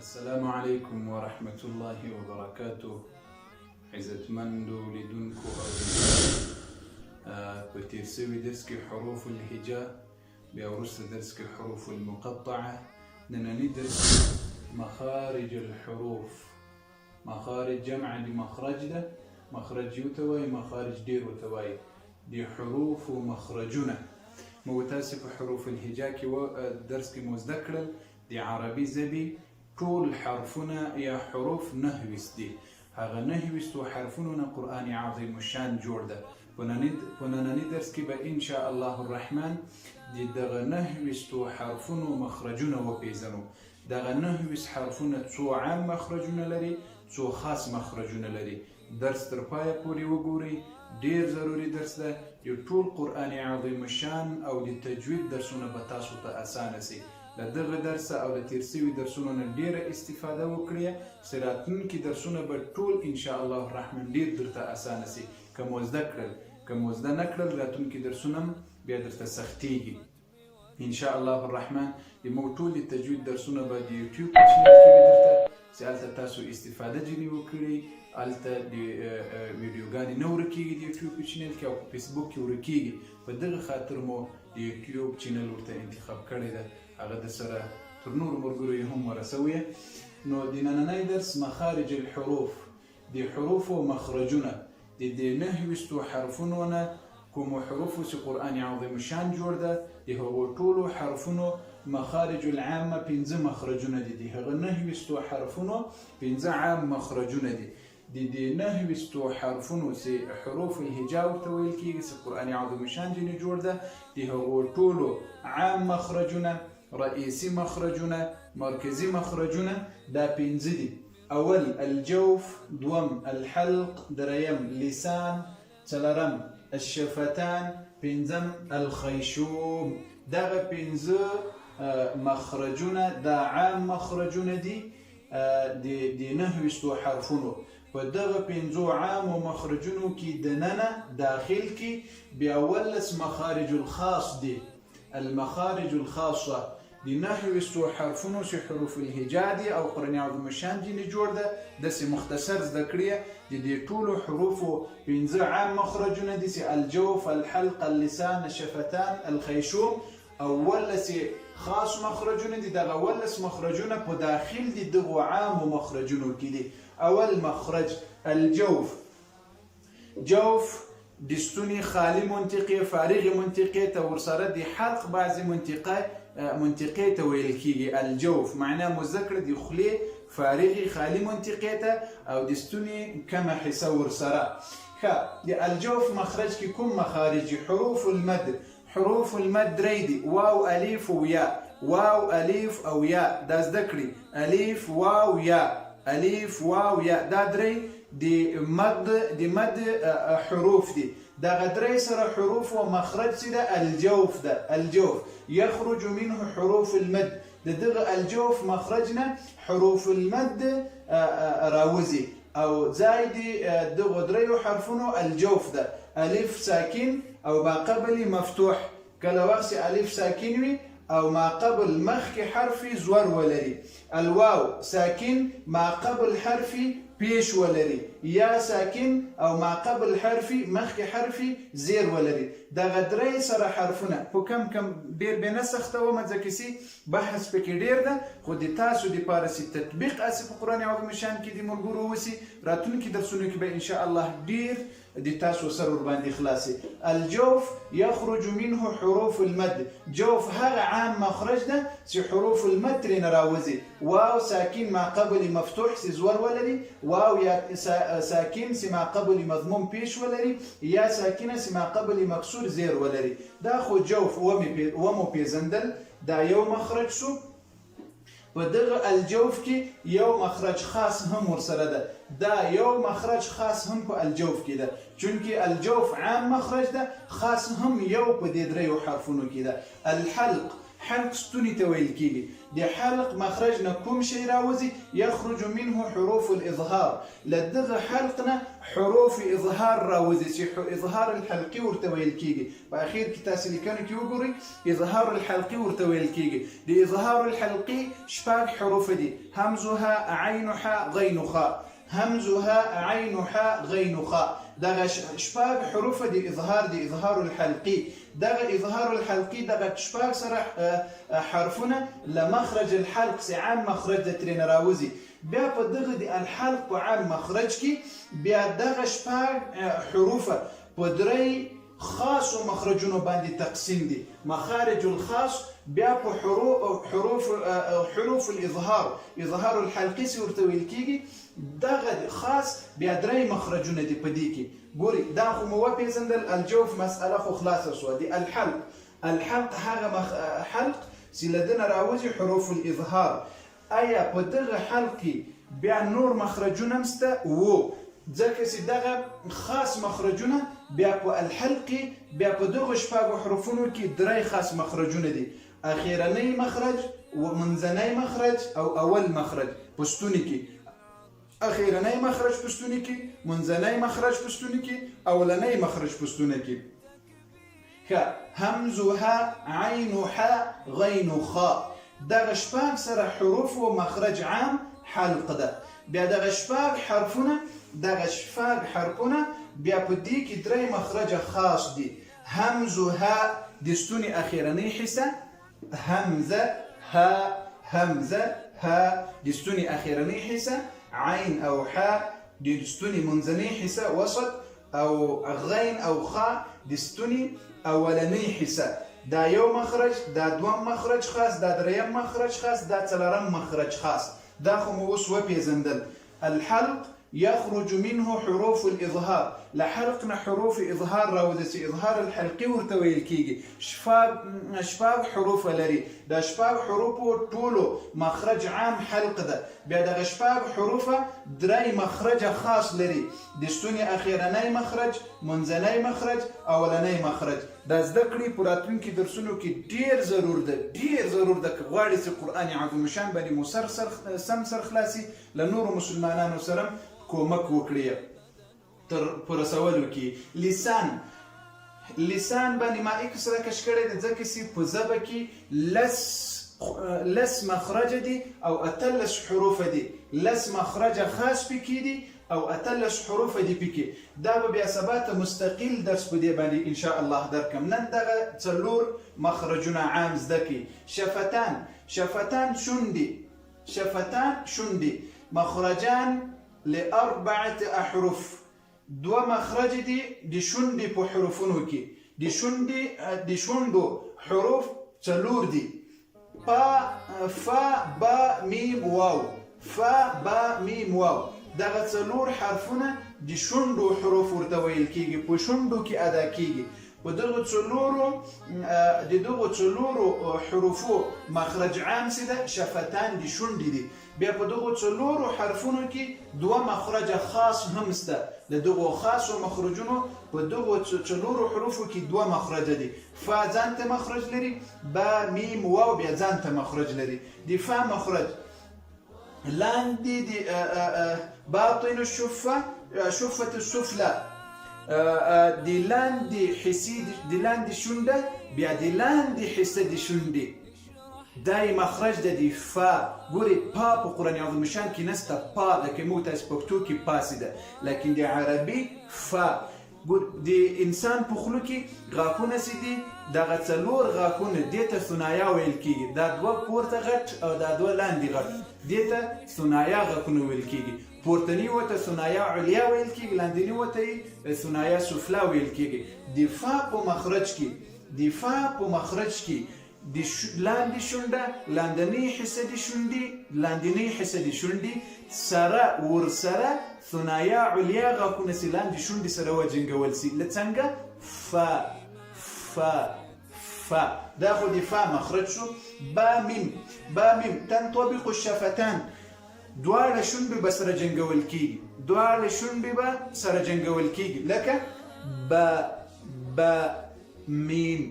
السلام عليكم ورحمة الله وبركاته. عزتمندو لیدونکو او په تیر سوي درس کې حروف الهجاء، بیا وروسته درس کې حروف المقطعه، نننی درس مخارج الحروف. مخارج جمع د مخرج ده، مخرج یو ته وایي، مخارج ډیر ورته وایي. د حروف مخرجونه مو تاسو په حروف الهجاء کې درس کې مو زده کړل. د عربي ژبې ټول حرفونه یا حروف 9 دي. هغه 9 حرفونو نه قرآن عظیم الشان جوړ ده. په ننني درس کې به ان شاء الله الرحمن د دغه 9 حرفونو مخرجونه وپېژنو. دغه 9 حرفونه څو عام مخرجونه لري، څو خاص مخرجونه لري. درس تر پایه پورې وګورئ، ډیر ضروري درس ده. یو ټول قرآن عظیم الشان او د تجوید درسونه به تاسو ته اسانه سي. له دغه درس او د تیر سوي درسونو نه ډیره استفاده وکړئ، چې راتلونکي درسونه به ټول ان شاء الله الرحمن ډیر درته اسانه سي. که مو زده کړل، که مو زده نه کړل، راتلونکي درسونه بیا درته سختیږي ان شاء الله الرحمن. د مو ټول د تجوید درسونه به د یوټیوب په چینل کې درته چې هلته تاسو استفاده جنې وکړئ. هلته د ویډیوګانې نه ورکېږي د یوټیوب په چینل کې او په فیسبوک کې ورکېږي. په دغه خاطر مو د یوټیوب چینل ورته انتخاب کړی ده، هغه د سره تر نورو ملګرو یې هم ورسوي. نو د نننی درس مخارج الحروف، د حروفو مخرجونه د 9 حرفونو نه کومو حروفو چې قرآن عظیم الشان جوړ ده، د هغو ټولو حرفونو مخارج العامه 5 مخرجونه دي. د هغه 9 حرفونو 5 عام مخرجونه دي. د 9 حرفونو چې حروف الهجاء ورته ویل کېږي چې قرآن عظیم الشان ځینې جوړ ده، د هغو ټولو عام مخرجونه، رئیسي مخرجونه، مرکزي مخرجونه دا 5 دي. اول الجوف، دوم الحلق، دریم لسان، څلورم الشفتان، پنځم الخيشوم. دغه 5 مخرجونه دا عام مخرجونه دي د 9 حرفونو. په دغه 5 عامو مخرجونو کې دننه داخل کې بیا 11 مخارج الخاص دي. المخارج الخاصه د 9 حرفونو چې حروف الهجاء دي او قرآن عظیم الشان ځینې جوړ ده. داسې مختصر زده کړئ. د دې ټولو حروفو 5 عام مخرجونه دي چې الجوف، الحلق، اللسان، الشفتان، الخيشوم. او 11 خاص مخرجونه دي. دغه 11 مخرجونه په داخل دي دغو عامو مخرجونو کې دي. اول مخرج الجوف. جوف د ستوني خالي منطقې، فارغې منطقې ته ورسره د حلق بعضې منطقې ته ویل کېږي. الجوف معناه مذکر د خولې فارغې خالي منطقې ته او د ستوني کمه حصه ورسره. ښه، د الجوف مخرج کې کوم مخارج؟ حروف المد. حروف المد 3 دي، واو، الف او یا. واو، الف او یا دا زده کړئ. الف، واو، یا. الف، واو، یا دا 3 د مد حروف دي. دغه 3 سره حروف او مخرج چې ده الجوف ده. الجوف يخرج منه حروف المد. دغه الجوف مخرجنا حروف المد راوزي او زائد دغه 3 حرفونو الجوف ده. الف ساکن او ما قبل مفتوح. کله وخت الف ساکن وي او ما قبل مخکې حرفي زور ولري. الواو ساکن ما قبل حرفي پیش ولري. یا ساکن او ما قبل حرفي مخکې حرفي زیر ولري. دغه 3 سره حرفونه په کم ډیر به نه سختوم ځکه چې بحث پکې ډیر ده، خو د تاسو دپاره چې تطبیق اسې په قرآن عظیم الشان کې د ملګرو وسي، راتلونکي درسونو کې به ان شاء الله ډیر د تاسو سر ورباندې خلاصي. الجوف يخرج منه حروف المد. جوف هغه عام مخرج ده چې حروف المد ترې راوځي. واو ساکن ما قبل مفتوح چې زور ولري. واو یا ساکن چې ما قبل مضموم پیش ولري. یا ساکنه چې ما قبل مکسور زیر ولري. دا خو جوف ومو پیژندل، دا یو مخرج شو. په دغه الجوف کې یو مخرج خاص هم ورسره ده. دا یو مخرج خاص هم په الجوف کې ده، چونکې الجوف عام مخرج ده، خاص هم یو په دې 3 حرفونو کې ده. الحلق. حلق ستوني ته ویل کیږي. د حلق مخرج نه کوم شی راوځي؟ یخرج منه حروف الاظهار. له دغه حلق نه حروف اظهار راوځي چې اظهار الحلقي ورته ویل کیږي. په اخر کې تاسو لیکنو کې وګورئ اظهار الحلقي ورته ویل کیږي. د اظهار الحلقي شپږ حروف دي: همزها، عینها، غینها. همزها، عینها، غینها. دغه شپږ حروف دي اظهار الحلقي. دغه اظهار الحلقي دغه شپږ سره حرفونه لمخرج الحلق سي عام مخرج د ترې راوځي. بیا په دغه د الحلق په عام مخرج کې بیا دغه شپږ حروف په درې خاصو مخرجونو باندې تقسیم دي. مخارج الخاص بیا په حروف اظهار الحلقي سي ورته ویل کیږي. دغه خاص بیا درې مخرجونه دي په دې کې. ګوري دا خو مو وپېژندل الجوف مسأله خو خلاصه شوه. د الحلق هغه حلق چې له دنه راوځي حروف الاظهار. آیا په دغه حلق کې بیا نور مخرجونه هم شته؟ ځکه چې دغه خاص مخرجونه بیا په الحلق بیا په دغه شپږو حروفونو کې درې خاص مخرجونه دي: اخیرنی مخرج، منځنی مخرج او اول مخرج په ستوني کې. اخیرنی مخرج په ستوني کې، منځنی مخرج په ستوني کې، اولنی مخرج په ستوني کې. همزها، عینها، غینها. دغه شپږ سره حروف او مخرج عام حلق ده. بیا دغه شپږ حرفونه بیا په دې کې درې مخرج خاص دي: همزها د ستوني اخیرنی حصه، همزه ها د ستوني اخیرنی حصه، عین او حا د ستوني منځنی حصه وسط، او غین او خا د ستوني اولنی حصه. دا یو مخرج، دا دوم مخرج خاص، دا دریم مخرج خاص، دا څلورم مخرج خاص. دا خو مو اوس وپېژندل. الحلق يخرج منه حروف الاظهار. لحلقنا حروف اظهار راوځي. اظهار الحلقي ورته ویل کیږي. شپږ حروف لري. دا شپږ حروف ټولو مخرج عام حلق ده. بیا دغه شپږ حروف درې مخرج خاص لري: د ستوني اخیرنی مخرج، منځنی مخرج، اولنی مخرج. دا زده کړې په راتلونکي درسونو کې ډیر ضرور ده که غواړئ چې قرآن عظیم شان باندې مو سر خلاصي له نورو مسلمانانو سره کومک وکړي تر په رسولو کې. لسان باندې ما اکس راکش کړی دی ځکه چې په ژبه کې لس مخرج دي او اتلس حروف دي. لس مخرج خاص پکې دي او اتلس حروف دي پکې. دا به بیا سبا ته مستقل درس په دې باندې ان شاء الله درکم. نن دغه څلور مخرجونه عام زده کړئ. شفتان شونډې مخرجان لأربعة أحرف. دو مخرج دي د شونډې په حروفونو کې. د شونډو حروف څلور دي: فا با میم واو. دغه څلور حرفونه د شونډو حروف ورته ویل کیږي. په شونډو کې ادا کیږي. په دغه څلورو حروفو مخرج عام څه ده؟ شفتان د شونډې دي. بیا په دغه څلورو حرفونو کې دوه مخرج خاص هم شته. د دغو خاصو مخرجونو په دغو څلورو حروفو کې دوه مخرج دي: فا ځانته مخرج لري، با میم واو بیا ځانته مخرج لري. د فا مخرج لاندې د باطن شفه السفلى. د لاندې شونډه بیا د لاندې حصه د شونډې دای مخرج د فا. ګوري پا په قرآن عظیم شان کې نسته. پا لکه مو تاسو پښتو کې پاسې ده، لیکن د عربي فا. د انسان په خولو کې غاښونه چې دي دغه څلور غاښونه دې ته ثنایا ویل کیږي. دا دوه پورته غټ او دا دوه لاندې غټ دې ته ثنایا غاښونه ویل کیږي. پورتنی وته ثنایا علیا ویل کیږي، لاندنی وته ثنایا سفلا ویل کیږي. د فا په مخرج کې د لاندې شونډه، لاندنی حصه د شونډې سره ورسره ثنایا علیا غاښونه چې لاندې شونډې سره وجنګول سي. لڅنګه فا. دا خو د فا مخرج شو. با میم تنطبق الشفتان. دواړه شونډې به سره جنګول کیږي. لکه با میم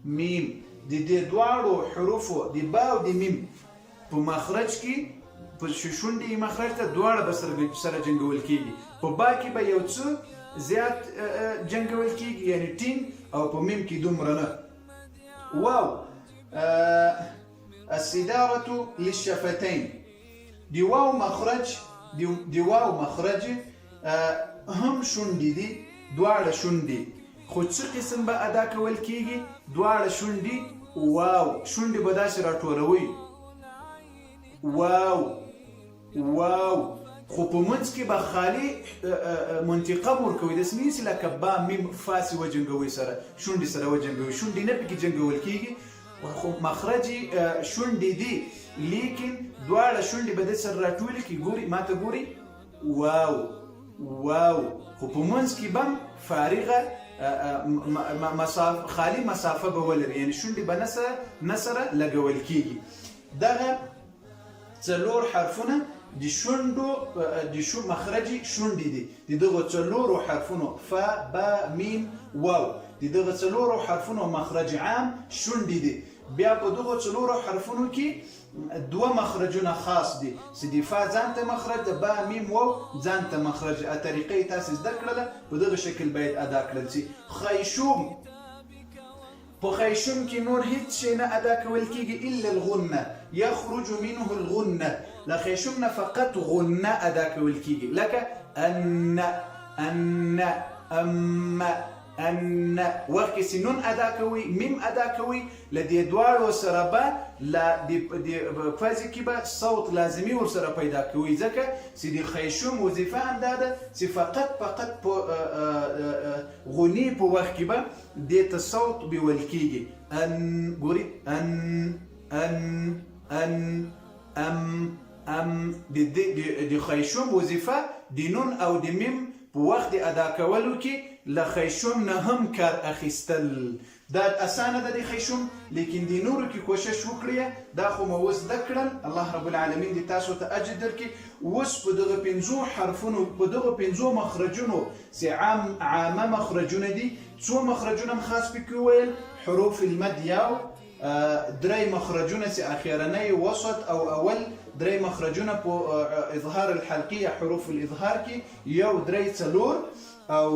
میم د دې دواړو حروفو د با او د میم په مخرج کې په شونډې مخرج ته دواړه به سره جنګول کېږي. په با کې به یو څه زیات جنګول کېږي یعنی ټینګ او په میم کې دومره نه. واو السدارة للشفتين دی واو مخرج هم شونډې دي دواړه شونډې خو څه قسم به ادا کول کېږي دواړه شونډې واو شونډې به داسې راټوروي واو خو په منځ کې به خالي منطقه ورکوي داسې نه چې لکه با میم فاسې وجنګوي سره شونډې سره وجنګوي شونډې نه پکې جنګول کېږي خو مخرج شونډې دي لیکن دواړه شونډې به د سره راټولې کړي ګوري ما ته ګوري واو خو په منځ کې به فارغه خالي مسافه به ولري یعنی شونډې به نه سره لګول کېږي. دغه څلور حرفونه د شونډو د مخرجي شونډې دي د دغه څلورو حرفونو ف با میم واو د دغه څلورو حرفونو مخرج عام شونډې دي. بیا په دغه څلورو حرفونو کې دوه مخرجونه خاص دي چې د فا ځان ته مخرج د با میم واو ځان ته مخرج طریقې تاسو زده کړله په دغه شکل باید ادا کړل شي. خیشوم په خیشوم کې نور هیڅ شی نه ادا کول کېږي الا الغنه یخرج منه الغنه له خیشوم نه فقط غنه ادا کول کېږي لکه ان وخت کې نون ادا کوي میم ادا کوي ل دې دواړو سره به ل د فازي کې به صوت لازمي ور سره پیدا کوي ځکه چې د خیشوم وظیفه هم ده چې فقط په غني په وخت کې به د صوت به ول کېږي ان ګوري ام د خیشوم وظیفه د نون او د میم په وخت ادا کولو کې له خیشوم نه هم کار اخیستل دا اسانه ده د خیشوم لیکن د نورو کې کوشش وکړئ دا خو مو وس زده کړل الله رب العالمین دې تاسو ته اجر درکړي. اوس په دغه پنځو حرفونو په دغه پنځو مخرجونو چې عامه مخرجونه دي څو مخرجونه خاص پکې ویل حروف المد یو درې مخرجونه چې اخیرنۍ وسط او اول درې مخرجونه په اظهار الحلقیه حروف الاظهار کې یو درې څلور او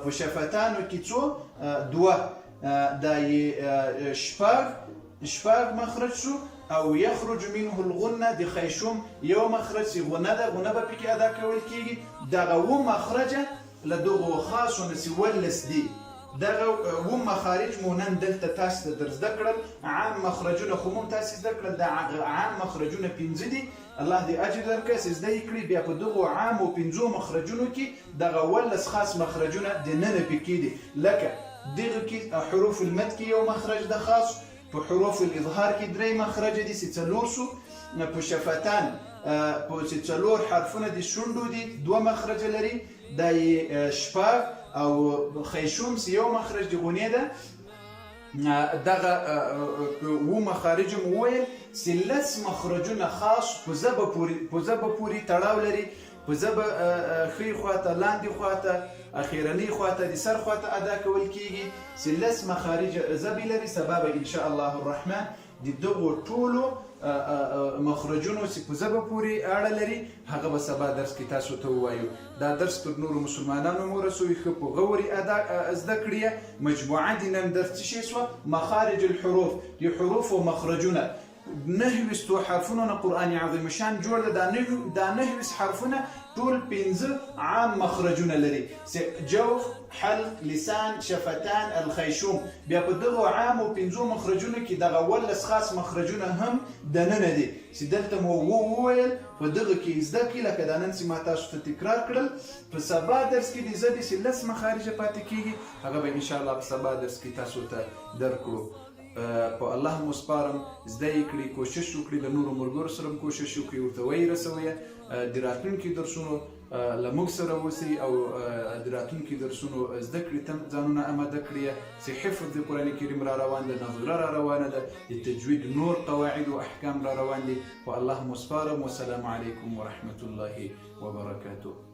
په شفتانو کې څو دوه دا شپږ مخرج شو او یخرج منه الغنه د خیشوم یو مخرج چې غنه ده غنه به پکې ادا کول کېږي دغه و مخرجه له دغو خاصو نسي ولس دي دغه و مخارج مو نن دلته تاسو ته در زده کړل عام مخرجونه خو مو تاسو زده کړل د عام مخرجونه 5 دي الله دې اجر درکړي چې زده کړي بیا په دغه عام او 5 مخرجونو کې دغه ولس خاص مخرجونه د نن پکې دي لکه دغه کې حروف المد کې یو مخرج د خاص په حروف الاظهار کې درې مخرج دي چې څلور شو په شفتان په څلور حرفونه د شونډو دي دوه مخرج لري د شپږ او خیشوم یو مخرج د غنې ده دغه و مخارج مویل سلس مخرجونه خاص په زبه پوری تړاو لري په زبه خیر خواته لاندې خواته اخیرنی خواته د سر خواته ادا کول کیږي سلس مخارج زبی لري سبب ان شاء الله الرحمن د دغه ټولو مخرجونو چې په زبه پوری اړه لري هغه به سبا درس کې تاسو ته وایو دا درس تر نورو مسلمانانو مو رسوي خو په غوري ادا زده کړی مجموعه د نن درس شي سو مخارج الحروف د حروف او مخرجونه نهوستو حرفونه قرآن عظیم شان جوړ دا نهوست حرفونه ټول 15 عام مخرجونه لري جوف حلق لسان شفتان الخيشوم بیا په دغه عام او 15 مخرجونه کې دغه ولس خاص مخرجونه هم د نن دي چې دلته مو وویل په دغه کې زده کې لکه د نن سیمه تاسو ته تکرار کړل په سبا درس کې د زدي سلس مخارج پاتې کیږي هغه به ان شاء الله په سبا درس کې تاسو ته درکړو په الله مسپارم زده کړئ کوشش وکړئ د نورو ملګرو سره کوشش وکړئ ورته وایي رسوي د راتلونکي درسونو له موږ سره اوسئ او د راتلونکي درسونو زده کړې ته ځانونه اماده کړئ چې حفظ د قرآن کریم را روان ده نظره را روانه ده د تجوید نور قواعد او احکام را روان دي په الله مسپارم والسلام علیکم ورحمة الله وبرکاته